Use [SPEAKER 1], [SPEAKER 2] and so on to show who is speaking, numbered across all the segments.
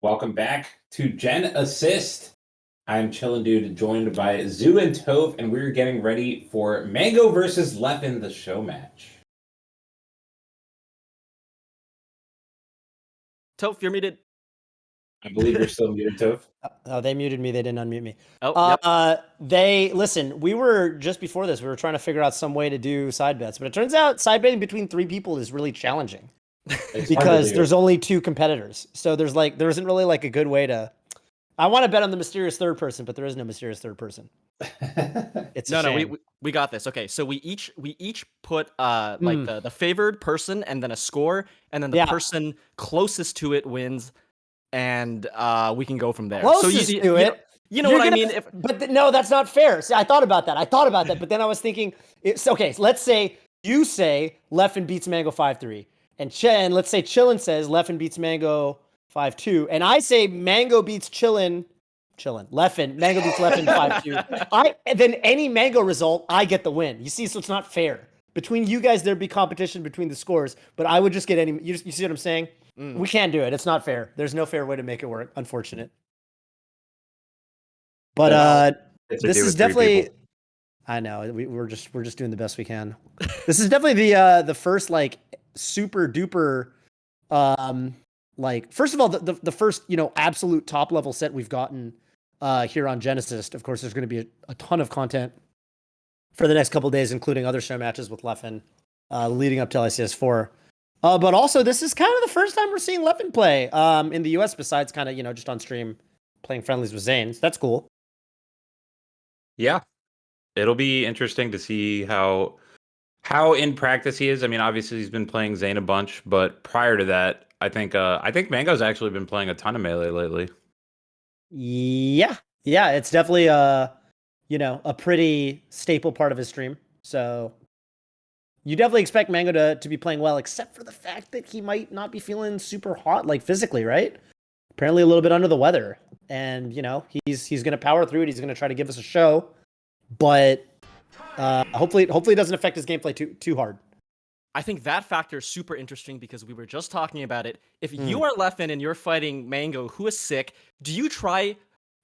[SPEAKER 1] Welcome back to GenAssist. I'm Chillin' Dude, joined by Zoo and Tove, and we're getting ready for Mang0 versus Leffen, the show match.
[SPEAKER 2] Toph, you're muted.
[SPEAKER 1] I believe you're still muted, Tove.
[SPEAKER 3] Oh, they muted me. They didn't unmute me.
[SPEAKER 2] Oh, yep.
[SPEAKER 3] Listen, we were just before this, we were trying to figure out some way to do side bets, but it turns out side betting between three people is really challenging because there's only two competitors. So there isn't really like a good way to. I want to bet on the mysterious third person, but there is no mysterious third person. It's
[SPEAKER 2] no, we got this. Okay, so we each put like the favored person and then a score, and then the person closest to it wins, and we can go from there.
[SPEAKER 3] Closest to it.
[SPEAKER 2] You know what I mean?
[SPEAKER 3] No, that's not fair. See, I thought about that, but then I was thinking, okay, so let's say you say Leffen beats Mang0 5-3, and let's say Chillin says Leffen beats Mang0 5-2, and I say Mang0 beats Leffen, Mang0 beats Leffen 5-2. Then any Mang0 result, I get the win. You see, so it's not fair. Between you guys, there'd be competition between the scores, but I would just get any. You see what I'm saying? We can't do it. It's not fair. There's no fair way to make it work. Unfortunate. But this is definitely. I know we're just doing the best we can. This is definitely the first like super duper, like first of all the first absolute top level set we've gotten here on GenAssist. Of course, there's going to be a ton of content for the next couple of days, including other show matches with Leffen, leading up to LCS4. But also, this is kind of the first time we're seeing Leffen play in the US, besides kind of, just on stream playing friendlies with Zane. So that's cool.
[SPEAKER 4] Yeah. It'll be interesting to see how in practice he is. I mean, obviously he's been playing Zane a bunch, but prior to that, I think Mang0's actually been playing a ton of Melee lately.
[SPEAKER 3] Yeah, it's definitely a pretty staple part of his stream. So you definitely expect Mang0 to be playing well, except for the fact that he might not be feeling super hot, like physically, right? Apparently a little bit under the weather. And, he's going to power through it. He's going to try to give us a show. But hopefully it doesn't affect his gameplay too hard.
[SPEAKER 2] I think that factor is super interesting because we were just talking about it. If you are Leffen and you're fighting Mang0, who is sick, do you try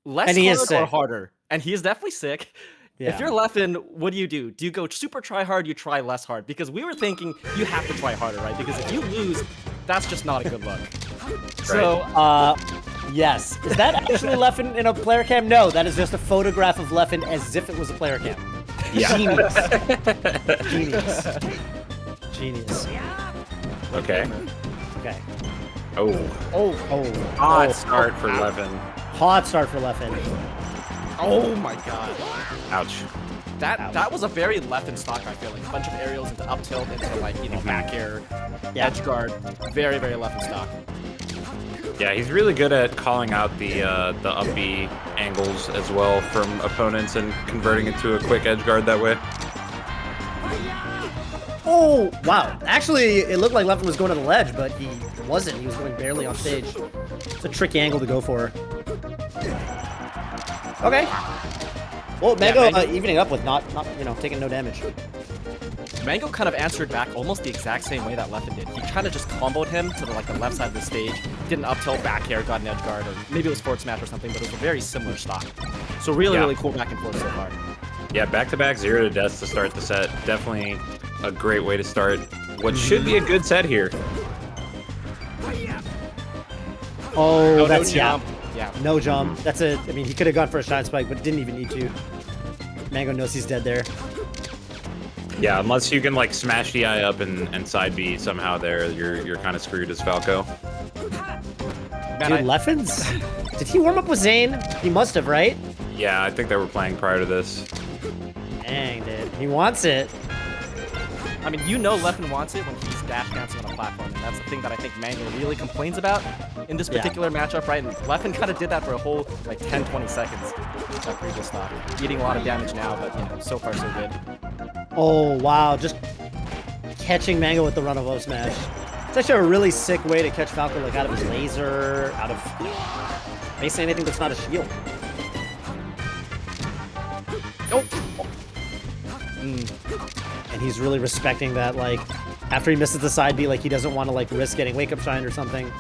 [SPEAKER 2] less hard or harder? And he is definitely sick. Yeah. If you're Leffen, what do? Do you go super try hard, you try less hard? Because we were thinking you have to try harder, right? Because if you lose, that's just not a good look.
[SPEAKER 3] Right. So, yes. Is that actually Leffen in a player cam? No, that is just a photograph of Leffen as if it was a player cam.
[SPEAKER 4] Yeah.
[SPEAKER 3] Genius.
[SPEAKER 4] Okay.
[SPEAKER 3] Oh.
[SPEAKER 4] Hot start for Leffen.
[SPEAKER 3] Hot start for Leffen.
[SPEAKER 2] Oh my god.
[SPEAKER 4] Ouch.
[SPEAKER 2] That was a very Leffen stock, I feel like. A bunch of aerials into up tilt, into like, back air, edge guard. Very, very Leffen stock.
[SPEAKER 4] Yeah, he's really good at calling out the up B angles as well from opponents and converting it to a quick edge guard that way.
[SPEAKER 3] Oh, wow. Actually, it looked like Leffen was going to the ledge, but he wasn't. He was going barely off stage. It's a tricky angle to go for. Okay. Well, Mang0 evening up with not taking no damage.
[SPEAKER 2] Mang0 kind of answered back almost the exact same way that Leffen did. He kind of just comboed him to the left side of the stage, did an up tilt back air, got an edge guard, or maybe it was forward smash or something, but it was a very similar stock. So really cool back and forth so far.
[SPEAKER 4] Yeah, back-to-back 0 to deaths to start the set. Definitely a great way to start what should be a good set here.
[SPEAKER 3] Oh, that's
[SPEAKER 2] Yeah.
[SPEAKER 3] No jump. He could have gone for a shine spike, but didn't even need to. Mang0 knows he's dead there.
[SPEAKER 4] Yeah, unless you can smash the eye up and side B somehow there, you're kind of screwed as Falco.
[SPEAKER 3] Dude, Leffen's? Did he warm up with Zane? He must have, right?
[SPEAKER 4] Yeah, I think they were playing prior to this.
[SPEAKER 3] Dang, dude. He wants it.
[SPEAKER 2] I mean, Leffen wants it when he's dash dancing on a platform, and that's the thing that I think Mang0 really complains about in this particular matchup, right? And Leffen kind of did that for a whole 10-20 seconds. That previous stock, eating a lot of damage now, but so far so good.
[SPEAKER 3] Oh wow, just catching Mang0 with the run of up smash. It's actually a really sick way to catch Falco out of his laser, out of basically anything that's not a shield.
[SPEAKER 2] Oh.
[SPEAKER 3] And he's really respecting that, after he misses the side B, he doesn't want to, risk getting wake up shine or something.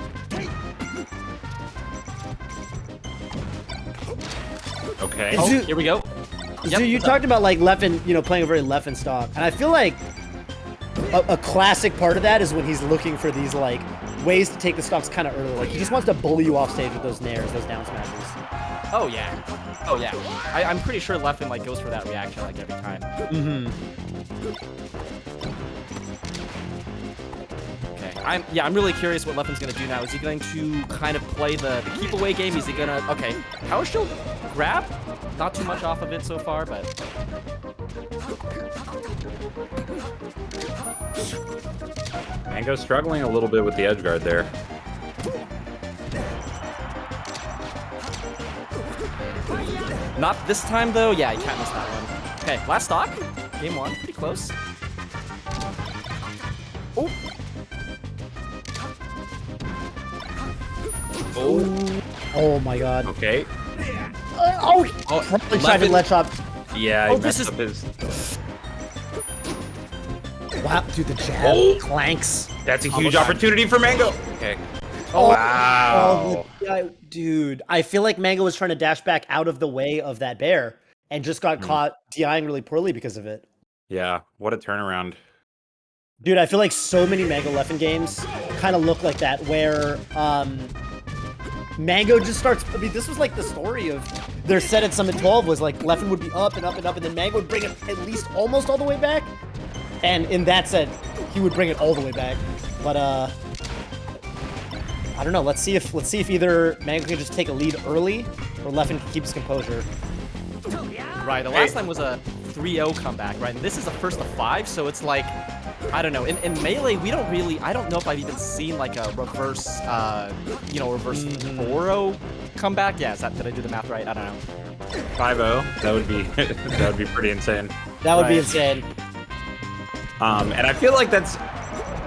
[SPEAKER 4] Okay.
[SPEAKER 2] Oh, here we go.
[SPEAKER 3] So you talked about like Leffen, playing a very Leffen stock, and I feel like a classic part of that is when he's looking for these like ways to take the stocks kind of early. Like he just wants to bully you off stage with those nairs, those down smashes.
[SPEAKER 2] Oh yeah. Oh yeah. I'm pretty sure Leffen like goes for that reaction like every time. Okay. I'm really curious what Leffen's gonna do now. Is he going to kind of play the keep away game? Is he gonna power shield grab? Not too much off of it so far, but
[SPEAKER 4] Mang0 struggling a little bit with the edge guard there.
[SPEAKER 2] not this time though. Yeah, you can't miss that one. Okay, last stock. Game 1, pretty close. Oh.
[SPEAKER 3] Oh my god.
[SPEAKER 4] Okay.
[SPEAKER 3] Probably tried to let chop.
[SPEAKER 4] Yeah, he messed up his...
[SPEAKER 3] Wow, dude, the jab clanks.
[SPEAKER 4] That's a huge opportunity for Mang0. Okay. Wow.
[SPEAKER 3] Dude, I feel like Mang0 was trying to dash back out of the way of that bear and just got caught DIing really poorly because of it.
[SPEAKER 4] Yeah, what a turnaround.
[SPEAKER 3] Dude, I feel like so many Mang0 Leffen games kind of look like that, where Mang0 just starts... I mean, this was like the story of their set at Summit 12 was like Leffen would be up and up and up, and then Mang0 would bring it at least almost all the way back. And in that set, he would bring it all the way back. But I don't know. Let's see if either Mang0 can just take a lead early, or Leffen can keep his composure.
[SPEAKER 2] Right. The last time was a 3-0 comeback, right? And this is a first of 5, so it's like, I don't know. In Melee, we don't really... I don't know if I've even seen like a reverse, reverse 4-0 comeback. Yeah, did I do the math right? I don't know.
[SPEAKER 4] 5-0. That would be that would be pretty insane.
[SPEAKER 3] That would be insane.
[SPEAKER 4] And I feel like that's...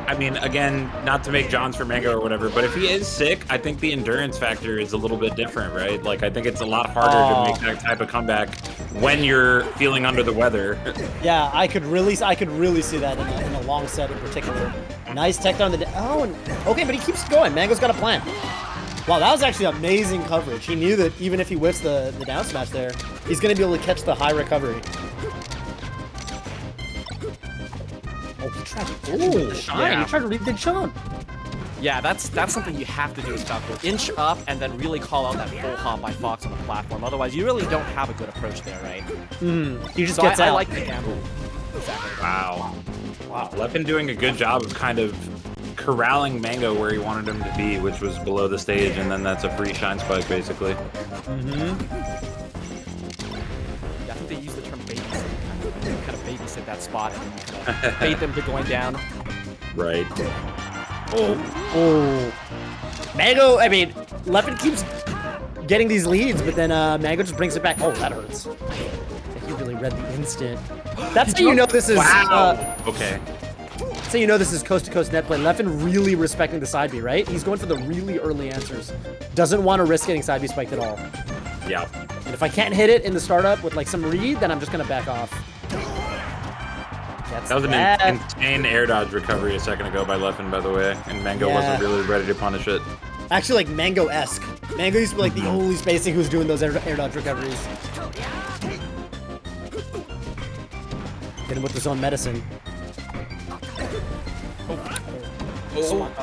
[SPEAKER 4] I mean, again, not to make Johns for Mang0 or whatever, but if he is sick, I think the endurance factor is a little bit different, right? Like, I think it's a lot harder to make that type of comeback when you're feeling under the weather.
[SPEAKER 3] Yeah, I could really see that in a long set in particular. Nice tech down the... okay, but he keeps going. Mang0's got a plan. Wow, that was actually amazing coverage. He knew that even if he whiffs the down smash there, he's going to be able to catch the high recovery. Oh, he tried to read the shine.
[SPEAKER 2] Yeah.
[SPEAKER 3] He tried to read the jump.
[SPEAKER 2] Yeah, that's something you have to do as Falco. Inch up and then really call out that full hop by Fox on the platform. Otherwise, you really don't have a good approach there, right?
[SPEAKER 3] He just gets out.
[SPEAKER 2] I like the gamble. Exactly.
[SPEAKER 4] Wow. Leffen doing a good job of kind of corralling Mang0 where he wanted him to be, which was below the stage, and then that's a free shine spike, basically.
[SPEAKER 2] Yeah, I think they use the term babysit. Kind of babysit that spot and kind of bait them to going down.
[SPEAKER 4] Right.
[SPEAKER 3] Mang0, I mean, Leffen keeps getting these leads, but then Mang0 just brings it back. Oh, that hurts. He really read the instant. That's how you know this is...
[SPEAKER 4] okay.
[SPEAKER 3] That's how you know this is coast-to-coast net play. Leffen really respecting the side B, right? He's going for the really early answers. Doesn't want to risk getting side B spiked at all.
[SPEAKER 4] Yeah.
[SPEAKER 3] And if I can't hit it in the startup with like some read, then I'm just going to back off.
[SPEAKER 4] That was an insane air dodge recovery a second ago by Leffen, by the way, and Mang0 wasn't really ready to punish it.
[SPEAKER 3] Actually, like Mang0-esque. Mang0 used to be like the only spacing who's doing those air dodge recoveries. Hit him with his own medicine.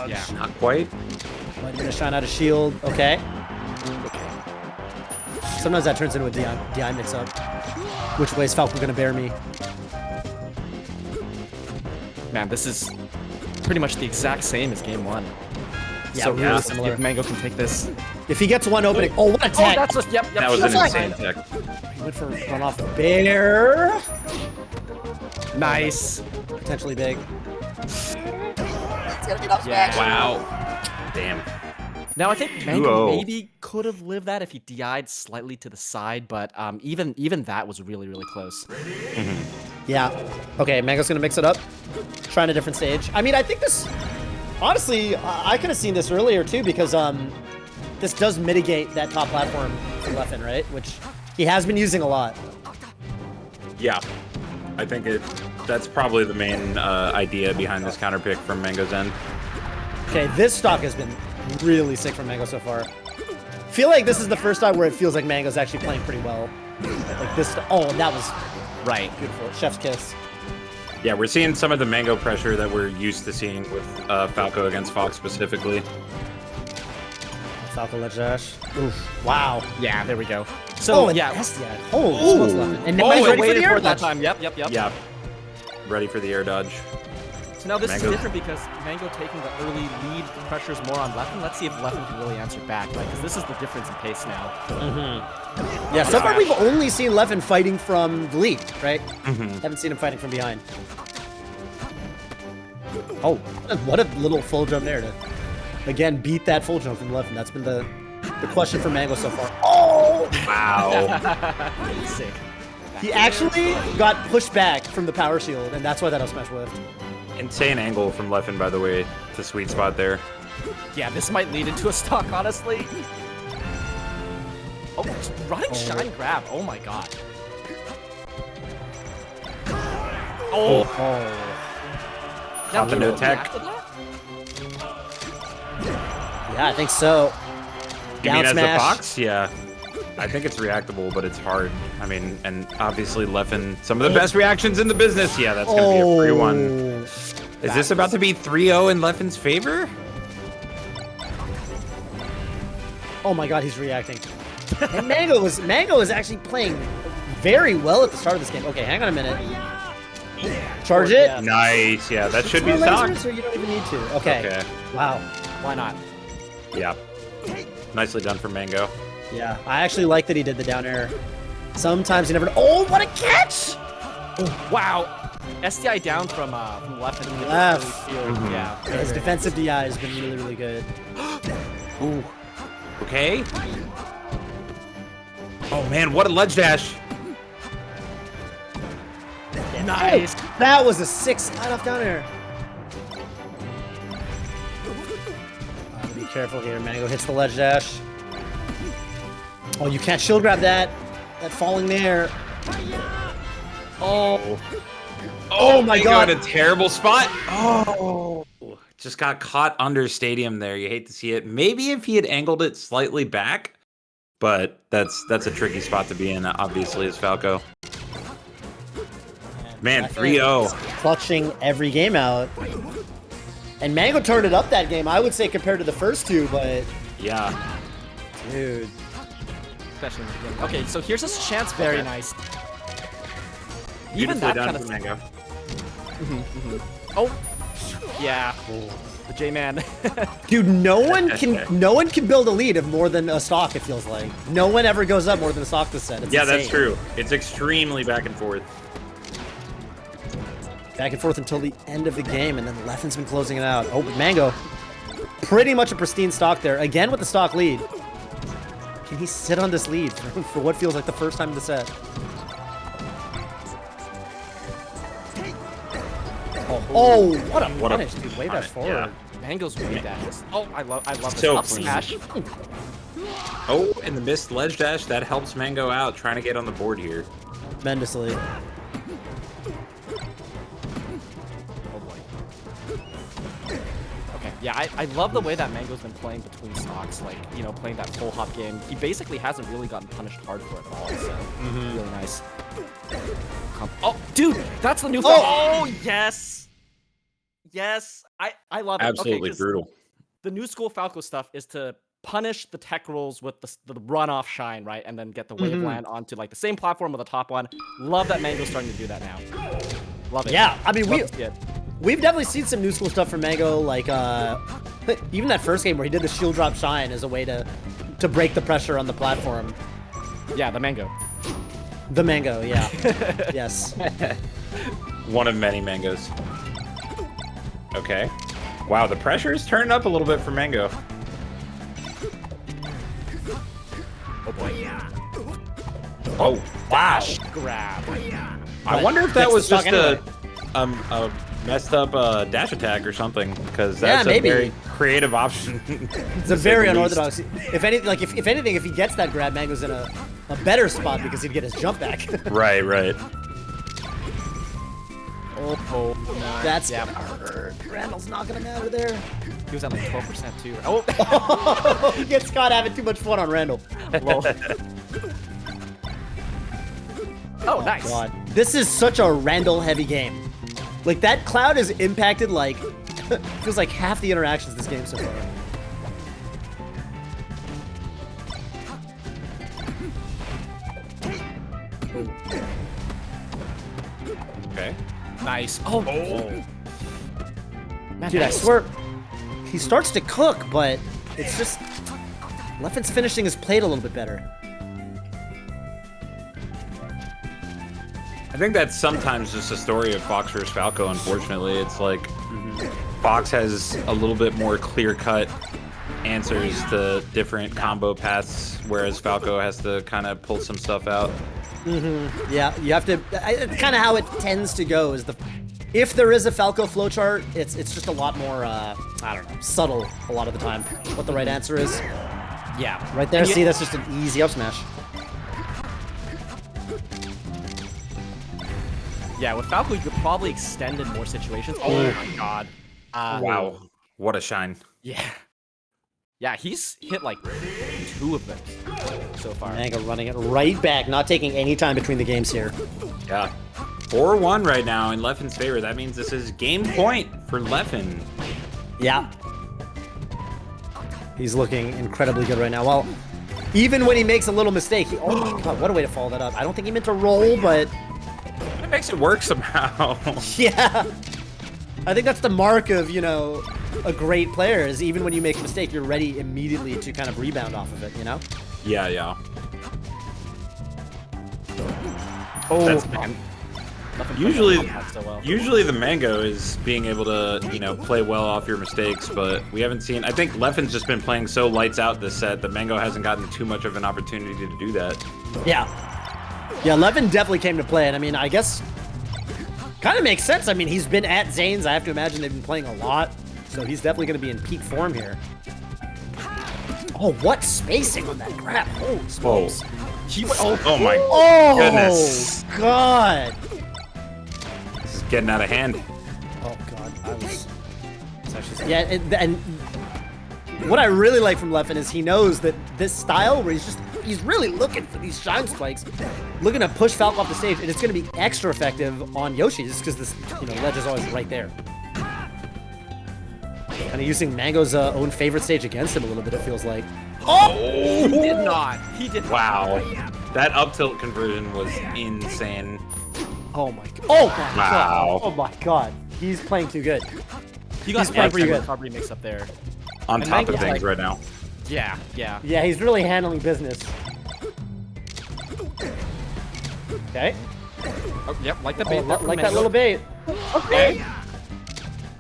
[SPEAKER 2] Yeah.
[SPEAKER 4] Not quite.
[SPEAKER 3] Might have been a shine out of shield. Okay. Sometimes that turns into a DI mix-up. Which way is Falco going to bear me?
[SPEAKER 2] Man, this is pretty much the exact same as game 1.
[SPEAKER 3] Yeah,
[SPEAKER 2] so
[SPEAKER 3] really similar.
[SPEAKER 2] If Mang0 can take this.
[SPEAKER 3] If he gets one opening... Oh, what a tech!
[SPEAKER 2] That's a, yep.
[SPEAKER 4] That was an insane tech.
[SPEAKER 3] He went for a run off the bear.
[SPEAKER 2] Nice.
[SPEAKER 3] Potentially big.
[SPEAKER 2] Yeah.
[SPEAKER 4] Wow. Damn.
[SPEAKER 2] Now, I think Mang0 maybe could have lived that if he DI'd slightly to the side, but even that was really, really close.
[SPEAKER 3] Yeah. Okay, Mang0's going to mix it up. Trying a different stage. I mean, I think this... Honestly, I could have seen this earlier, too, because this does mitigate that top platform from Leffen, right? Which he has been using a lot.
[SPEAKER 4] Yeah. I think that's probably the main idea behind this counter pick from Mang0's end.
[SPEAKER 3] Okay, this stock has been Really sick from Mang0 so far. Feel like this is the first time where it feels like Mang0's actually playing pretty well. Like this. Oh, that was
[SPEAKER 2] Right.
[SPEAKER 3] beautiful. Chef's kiss.
[SPEAKER 4] Yeah, we're seeing some of the Mang0 pressure that we're used to seeing with Falco against Fox specifically.
[SPEAKER 3] Falco ledge dash. Oof. Wow.
[SPEAKER 2] Yeah, there we go. So, yeah.
[SPEAKER 3] SDI. Holy smokes, Leffen. And now he's ready for the air
[SPEAKER 2] that
[SPEAKER 3] dodge.
[SPEAKER 2] time. Yep.
[SPEAKER 4] Yeah. Ready for the air dodge.
[SPEAKER 2] So now this
[SPEAKER 4] Mang0.
[SPEAKER 2] is different because Mang0 taking the early lead, the pressure's more on Leffen. Let's see if Leffen can really answer back, right? Because this is the difference in pace now.
[SPEAKER 3] Yeah, so far we've only seen Leffen fighting from the lead, right?
[SPEAKER 4] Mm-hmm.
[SPEAKER 3] Haven't seen him fighting from behind. Oh, what a little full jump there to, again, beat that full jump from Leffen. That's been the question for Mang0 so far. Oh!
[SPEAKER 4] Wow.
[SPEAKER 2] Sick.
[SPEAKER 3] He actually got pushed back from the power shield, and that's why that up smash whiffed.
[SPEAKER 4] Insane angle from Leffen, by the way, to sweet spot there.
[SPEAKER 2] Yeah, this might lead into a stock, honestly. Oh, running shine grab. Oh my god. Oh.
[SPEAKER 4] Got the no tech.
[SPEAKER 3] Yeah, I think so.
[SPEAKER 4] You
[SPEAKER 3] Down
[SPEAKER 4] mean as
[SPEAKER 3] smash.
[SPEAKER 4] a Fox? Yeah. I think it's reactable, but it's hard. I mean, and obviously Leffen, some of the best reactions in the business. Yeah, that's going to be a free one. Is this about to be 3-0 in Leffen's favor?
[SPEAKER 3] Oh my god, he's reacting. And Mang0 was actually playing very well at the start of this game. Okay, hang on a minute. Charge it.
[SPEAKER 2] Yeah.
[SPEAKER 4] Nice. Yeah, that should be
[SPEAKER 3] More
[SPEAKER 4] stock.
[SPEAKER 3] lasers, or you don't even need to. Okay. Wow.
[SPEAKER 2] Why not?
[SPEAKER 4] Yeah. Nicely done for Mang0.
[SPEAKER 3] Yeah, I actually like that he did the down air. Sometimes you never. Oh, what a catch!
[SPEAKER 2] Wow. SDI down from Leffen.
[SPEAKER 3] Left.
[SPEAKER 2] Yeah.
[SPEAKER 3] His defensive DI has been really, really good.
[SPEAKER 4] Ooh. Okay. Oh man, what a ledge dash.
[SPEAKER 2] Nice.
[SPEAKER 3] That was a 6 slide off down air. Be careful here. Mang0 hits the ledge dash. Oh, you can't shield grab that. That falling there. Oh. Oh my god.
[SPEAKER 4] A terrible spot. Oh. Just got caught under stadium there. You hate to see it. Maybe if he had angled it slightly back, but that's a tricky spot to be in, obviously, as Falco. Man, 3-0.
[SPEAKER 3] Clutching every game out. And Mang0 turned it up that game, I would say, compared to the first two, but...
[SPEAKER 4] Yeah.
[SPEAKER 3] Dude.
[SPEAKER 2] Especially in the beginning. Okay, so here's his chance. Very nice. Even
[SPEAKER 4] Beautifully
[SPEAKER 2] that
[SPEAKER 4] done
[SPEAKER 2] kind of
[SPEAKER 4] for Mang0.
[SPEAKER 2] Oh. Yeah. The J-Man.
[SPEAKER 3] Dude, no one can build a lead of more than a stock, it feels like. No one ever goes up more than a stock this set. It's
[SPEAKER 4] Yeah,
[SPEAKER 3] insane.
[SPEAKER 4] that's true. It's extremely back and forth.
[SPEAKER 3] Back and forth until the end of the game, and then Leffen's been closing it out. Oh, but Mang0, pretty much a pristine stock there. Again with the stock lead. Can he sit on this lead for what feels like the first time in the set? Oh, what a punish, dude. Wave dash forward.
[SPEAKER 4] Yeah.
[SPEAKER 2] Mang0's wave dash. Oh, I love this.
[SPEAKER 4] So
[SPEAKER 2] Up
[SPEAKER 4] clean.
[SPEAKER 2] smash.
[SPEAKER 4] Oh, and the missed ledge dash, that helps Mang0 out, trying to get on the board here.
[SPEAKER 3] Tremendously.
[SPEAKER 2] Okay, yeah, I love the way that Mang0's been playing between stocks, like, you know, playing that full hop game. He basically hasn't really gotten punished hard for it at all, so really nice. Oh, dude, that's the new Oh, yes! Yes, I love it.
[SPEAKER 4] Absolutely
[SPEAKER 2] okay,
[SPEAKER 4] brutal.
[SPEAKER 2] The new school Falco stuff is to punish the tech rolls with the runoff shine, right? And then get the wave land onto, like, the same platform with the top one. Love that Mang0's starting to do that now. Love it.
[SPEAKER 3] Yeah, I mean,
[SPEAKER 2] Love
[SPEAKER 3] we've definitely seen some new school stuff from Mang0, like even that first game where he did the shield drop shine as a way to break the pressure on the platform.
[SPEAKER 2] Yeah, the Mang0.
[SPEAKER 3] The Mang0, yeah. Yes.
[SPEAKER 4] One of many Mang0s. Okay. Wow, the pressure is turning up a little bit for Mang0.
[SPEAKER 2] Oh boy.
[SPEAKER 4] Oh, wow.
[SPEAKER 2] Grab.
[SPEAKER 4] I wonder if that was just
[SPEAKER 3] anyway.
[SPEAKER 4] a messed up dash attack or something, because that's
[SPEAKER 3] maybe.
[SPEAKER 4] a very creative option.
[SPEAKER 3] It's a very unorthodox. If anything, if he gets that grab, Mang0's in a better spot because he'd get his jump back.
[SPEAKER 4] Right.
[SPEAKER 2] Oh, no.
[SPEAKER 3] That's gonna hurt. Randall's not gonna matter there.
[SPEAKER 2] He was at like 12% too. Oh,
[SPEAKER 3] he gets caught having too much fun on Randall.
[SPEAKER 2] Oh, nice.
[SPEAKER 3] God. This is such a Randall heavy game. Like that cloud is impacted like feels like half the interactions this game so far.
[SPEAKER 4] Okay.
[SPEAKER 2] Nice. Oh.
[SPEAKER 3] Man,
[SPEAKER 2] Dude,
[SPEAKER 3] dude, I swear he starts to cook, but it's just Leffen's finishing his plate a little bit better.
[SPEAKER 4] I think that's sometimes just a story of Fox versus Falco, unfortunately. It's like Fox has a little bit more clear-cut answers to different combo paths, whereas Falco has to kind of pull some stuff out.
[SPEAKER 3] Yeah, you have to. It's kind of how it tends to go. Is if there is a Falco flowchart, it's just a lot more I don't know, subtle a lot of the time. What the right answer is.
[SPEAKER 2] Yeah.
[SPEAKER 3] Right there. See, that's just an easy up smash.
[SPEAKER 2] Yeah, with Falco, you could probably extend in more situations. Oh my god.
[SPEAKER 4] Wow. What a shine.
[SPEAKER 2] Yeah. Yeah, he's hit like 2 of them so far.
[SPEAKER 3] Mang0 running it right back, not taking any time between the games here.
[SPEAKER 4] Yeah. 4-1 right now in Leffen's favor. That means this is game point for Leffen.
[SPEAKER 3] Yeah. He's looking incredibly good right now. Well, even when he makes a little mistake, oh my god, what a way to follow that up. I don't think he meant to roll, but
[SPEAKER 4] It makes it work somehow.
[SPEAKER 3] yeah. I think that's the mark of, you know, a great player is even when you make a mistake, you're ready immediately to kind of rebound off of it, you know?
[SPEAKER 4] Yeah, yeah.
[SPEAKER 2] Oh,
[SPEAKER 4] That's-
[SPEAKER 2] man.
[SPEAKER 4] Usually
[SPEAKER 2] Usually,
[SPEAKER 4] the Mang0 is being able to, you know, play well off your mistakes, but we haven't seen... I think Leffen's just been playing so lights out this set that Mang0 hasn't gotten too much of an opportunity to do that.
[SPEAKER 3] Yeah. Yeah, Leffen definitely came to play, and I mean, I guess kind of makes sense. I mean, he's been at Zane's. I have to imagine they've been playing a lot, so he's definitely going to be in peak form here. Oh, what spacing on that grab. Holy smokes.
[SPEAKER 4] Oh my goodness.
[SPEAKER 3] God.
[SPEAKER 4] This is getting out of hand.
[SPEAKER 3] Oh, God. I was actually... Yeah, and what I really like from Leffen is he knows that this style where he's really looking for these shine spikes, looking to push Falco off the stage, and it's going to be extra effective on Yoshi just because this, you know, ledge is always right there. Kind of using Mang0's own favorite stage against him a little bit, it feels like.
[SPEAKER 2] Oh! He did not. He did not.
[SPEAKER 4] Wow. That up tilt conversion was insane.
[SPEAKER 3] Oh my god. Oh my
[SPEAKER 4] Wow.
[SPEAKER 3] god. Oh my god. He's playing too good.
[SPEAKER 2] He got
[SPEAKER 3] playing pretty good.
[SPEAKER 2] recovery mix up there.
[SPEAKER 4] On
[SPEAKER 2] And
[SPEAKER 4] top of
[SPEAKER 2] Mang0's
[SPEAKER 4] things
[SPEAKER 2] like-
[SPEAKER 4] right now.
[SPEAKER 2] Yeah, yeah.
[SPEAKER 3] Yeah, he's really handling business. Okay.
[SPEAKER 2] Oh, yep, like the
[SPEAKER 3] Oh,
[SPEAKER 2] bait. there from
[SPEAKER 3] like that
[SPEAKER 2] Mang0.
[SPEAKER 3] little bait.
[SPEAKER 2] Okay.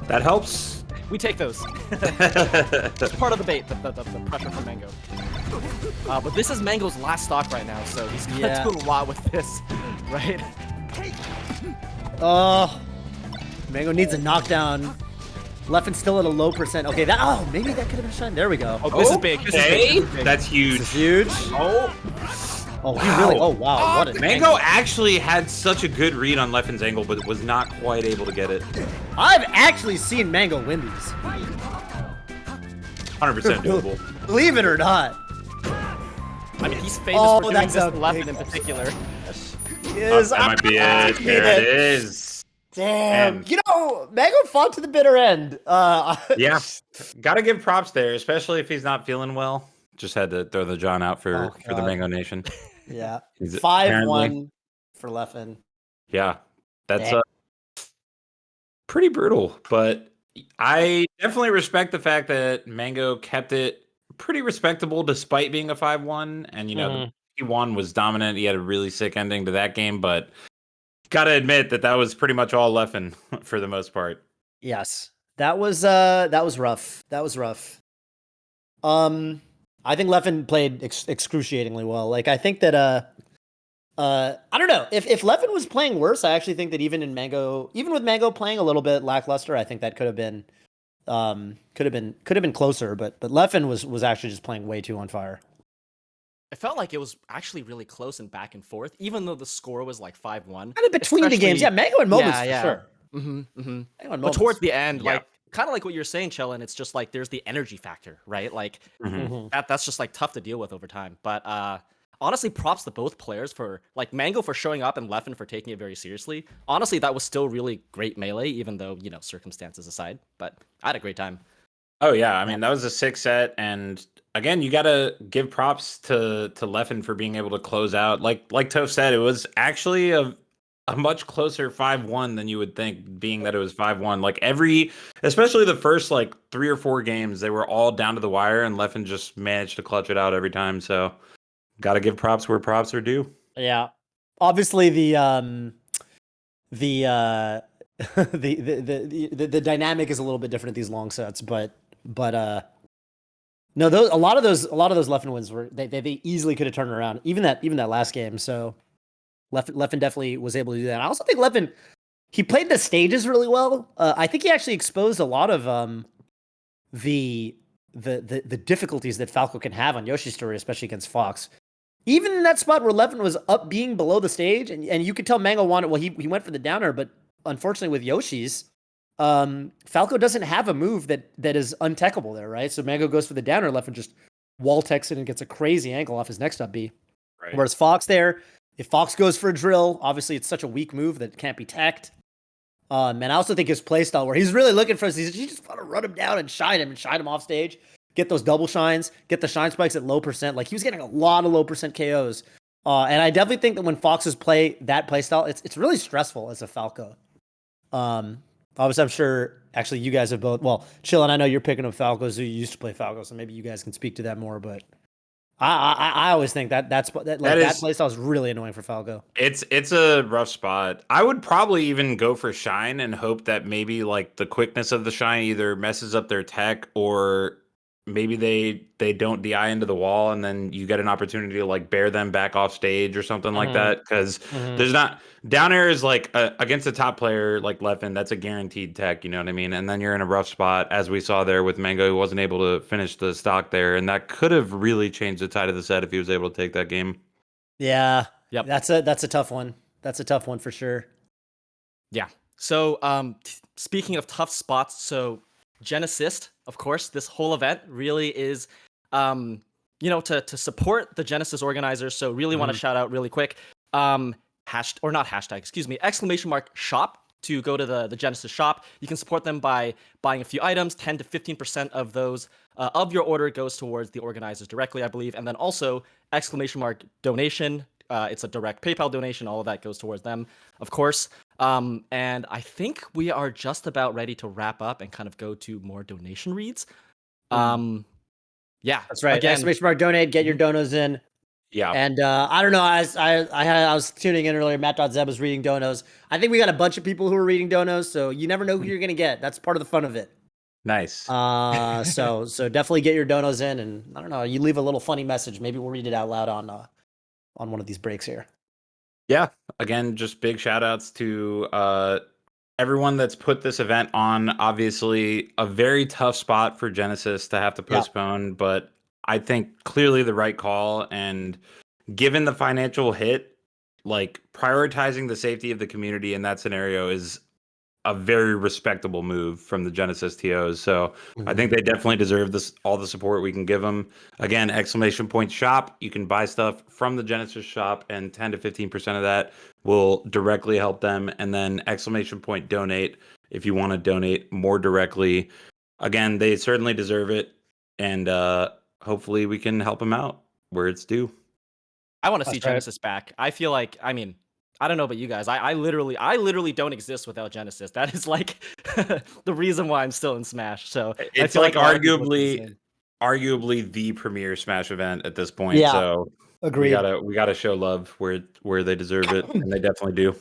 [SPEAKER 4] That helps.
[SPEAKER 2] We take those. It's part of the bait, the pressure from Mang0. But this is Mang0's last stock right now, so he's gonna
[SPEAKER 3] Yeah.
[SPEAKER 2] do a lot with this, right?
[SPEAKER 3] Oh. Mang0 needs a knockdown. Leffen's still at a low percent. Okay, that. Oh, maybe that could have been shine. There we go.
[SPEAKER 2] Oh, this is big. This is big. This is big.
[SPEAKER 4] That's huge.
[SPEAKER 3] This is huge.
[SPEAKER 4] Oh,
[SPEAKER 3] Oh, he really. Oh, wow. What a
[SPEAKER 4] Mang0 actually had such a good read on Leffen's angle, but was not quite able to get it.
[SPEAKER 3] I've actually seen Mang0 win these.
[SPEAKER 4] 100% doable.
[SPEAKER 3] Believe it or not.
[SPEAKER 2] I mean, he's famous
[SPEAKER 3] Oh,
[SPEAKER 2] for doing
[SPEAKER 3] that's
[SPEAKER 2] this
[SPEAKER 3] a
[SPEAKER 2] Leffen
[SPEAKER 3] big
[SPEAKER 2] in particular.
[SPEAKER 3] Yes,
[SPEAKER 4] That might be it. There it is.
[SPEAKER 3] Damn.
[SPEAKER 4] Man.
[SPEAKER 3] You know, Mang0 fought to the bitter end.
[SPEAKER 4] Yeah. Gotta give props there, especially if he's not feeling well. Just had to throw the John out for the
[SPEAKER 3] God.
[SPEAKER 4] Mang0 Nation.
[SPEAKER 3] Yeah.
[SPEAKER 4] He's
[SPEAKER 3] 5-1 for Leffen.
[SPEAKER 4] Yeah. That's
[SPEAKER 3] Damn.
[SPEAKER 4] pretty brutal, but I definitely respect the fact that Mang0 kept it pretty respectable despite being a 5-1. And, you know, the P1 was dominant. He had a really sick ending to that game, but gotta admit that was pretty much all Leffen for the most part.
[SPEAKER 3] Yes. That was rough. That was rough. I think Leffen played excruciatingly well. Like, I think that I don't know. If Leffen was playing worse, I actually think that even with Mang0 playing a little bit lackluster, I think that could have been closer, but Leffen was actually just playing way too on fire.
[SPEAKER 2] It felt like it was actually really close and back and forth, even though the score was like 5-1.
[SPEAKER 3] Kind of between the games. Yeah, Mang0 in moments, for sure.
[SPEAKER 2] But towards the end, like kind of like what you're saying, Chillin, it's just like there's the energy factor, right? Like that's just like tough to deal with over time. But honestly, props to both players for like Mang0 for showing up and Leffen for taking it very seriously. Honestly, that was still really great melee, even though, you know, circumstances aside. But I had a great time.
[SPEAKER 4] Oh yeah, I mean that was a 6 set, and again, you gotta give props to Leffen for being able to close out. Like Toph said, it was actually a much closer 5-1 than you would think, being that it was 5-1. Like especially the first like 3 or 4 games, they were all down to the wire, and Leffen just managed to clutch it out every time. So, gotta give props where props are due.
[SPEAKER 3] Yeah, obviously the the dynamic is a little bit different at these long sets, but no, a lot of those Leffen wins were they easily could have turned around, even that last game. So Leffen definitely was able to do that. I also think Leffen, he played the stages really well. I think he actually exposed a lot of the difficulties that Falco can have on Yoshi's story, especially against Fox. Even in that spot where Leffen was up being below the stage, and you could tell Mang0 wanted, well, he went for the downer, but unfortunately with Yoshi's, Falco doesn't have a move that is untechable there, right? So Mang0 goes for the downer, Leffen just wall techs it and gets a crazy ankle off his next up B. Right. Whereas Fox there, if Fox goes for a drill, obviously it's such a weak move that it can't be teched. And I also think his playstyle, where he's really looking for us, you just want to run him down and shine him off stage, get those double shines, get the shine spikes at low percent. Like he was getting a lot of low percent KOs. And I definitely think that when Foxes play that playstyle, it's really stressful as a Falco. Obviously, I'm sure actually you guys have both. Well, Chillin, I know you're picking up Falcos who used to play Falcos, so maybe you guys can speak to that more. But I always think that playstyle is really annoying for Falco.
[SPEAKER 4] It's a rough spot. I would probably even go for shine and hope that maybe like the quickness of the shine either messes up their tech, or maybe they don't DI into the wall, and then you get an opportunity to like bear them back off stage or something like that. Because there's not down air is like against a top player like Leffen, that's a guaranteed tech. You know what I mean? And then you're in a rough spot, as we saw there with Mang0, who wasn't able to finish the stock there, and that could have really changed the tide of the set if he was able to take that game.
[SPEAKER 3] Yeah. Yep. That's a tough one. That's a tough one for sure.
[SPEAKER 2] Yeah. So speaking of tough spots, so GenAssist, of course, this whole event really is, to support the Genesis organizers. So really want to shout out really quick, exclamation mark shop to go to the Genesis shop. You can support them by buying a few items. 10 to 15% of those of your order goes towards the organizers directly, I believe. And then also exclamation mark donation. It's a direct PayPal donation. All of that goes towards them, of course. And I think we are just about ready to wrap up and kind of go to more donation reads. Yeah,
[SPEAKER 3] that's right. Again, exclamation mark donate, get your donos in.
[SPEAKER 4] Yeah.
[SPEAKER 3] And I don't know. I was tuning in earlier. Matt.Zeb was reading donos. I think we got a bunch of people who are reading donos, so you never know who you're gonna get. That's part of the fun of it.
[SPEAKER 4] Nice.
[SPEAKER 3] So definitely get your donos in, and I don't know. You leave a little funny message. Maybe we'll read it out loud on one of these breaks here.
[SPEAKER 4] Yeah. Again, just big shout outs to everyone that's put this event on. Obviously, a very tough spot for Genesis to have to postpone, but I think clearly the right call. And given the financial hit, like prioritizing the safety of the community in that scenario is a very respectable move from the Genesis TOs. So I think they definitely deserve all the support we can give them. Again, exclamation point shop. You can buy stuff from the Genesis shop, and 10 to 15% of that will directly help them. And then exclamation point donate if you want to donate more directly. Again, they certainly deserve it. And hopefully we can help them out where it's due.
[SPEAKER 2] I want to see Genesis back. I feel like, I mean, I don't know about you guys. I literally don't exist without Genesis. That is like the reason why I'm still in Smash. So
[SPEAKER 4] it's like arguably the premier Smash event at this point.
[SPEAKER 3] Yeah,
[SPEAKER 4] so
[SPEAKER 3] agreed.
[SPEAKER 4] We gotta show love where they deserve it, and they definitely do.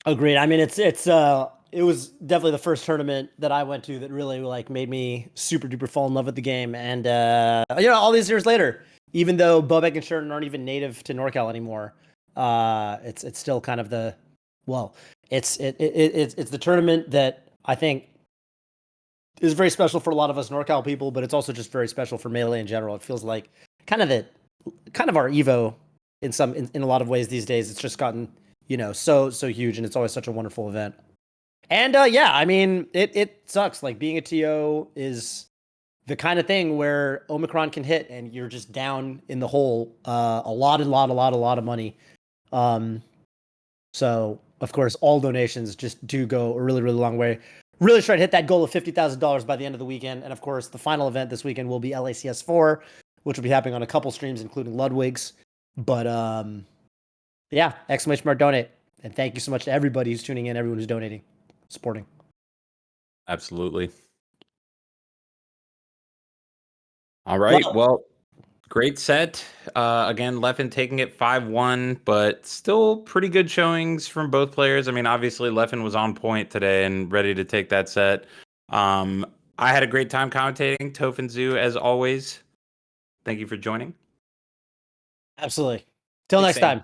[SPEAKER 3] Agreed. I mean, it was definitely the first tournament that I went to that really like made me super duper fall in love with the game. And all these years later, even though Bobek and Sherton aren't even native to NorCal anymore, it's still kind of it's the tournament that I think is very special for a lot of us NorCal people, but it's also just very special for Melee in general. It feels like kind of our Evo in a lot of ways these days. It's just gotten so huge, and it's always such a wonderful event. And yeah, I mean, it sucks. Like being a TO is the kind of thing where Omicron can hit and you're just down in the hole a lot of money. So of course, all donations just do go a really long way. Really try to hit that goal of $50,000 by the end of the weekend. And of course, the final event this weekend will be LACS 4, which will be happening on a couple streams, including Ludwig's. But yeah, !donate. And thank you so much to everybody who's tuning in, everyone who's donating, supporting.
[SPEAKER 4] Absolutely. All right. Well, great set. Again, Leffen taking it 5-1, but still pretty good showings from both players. I mean, obviously Leffen was on point today and ready to take that set. I had a great time commentating. Toph and Zoo, as always. Thank you for joining.
[SPEAKER 3] Absolutely. Till next time.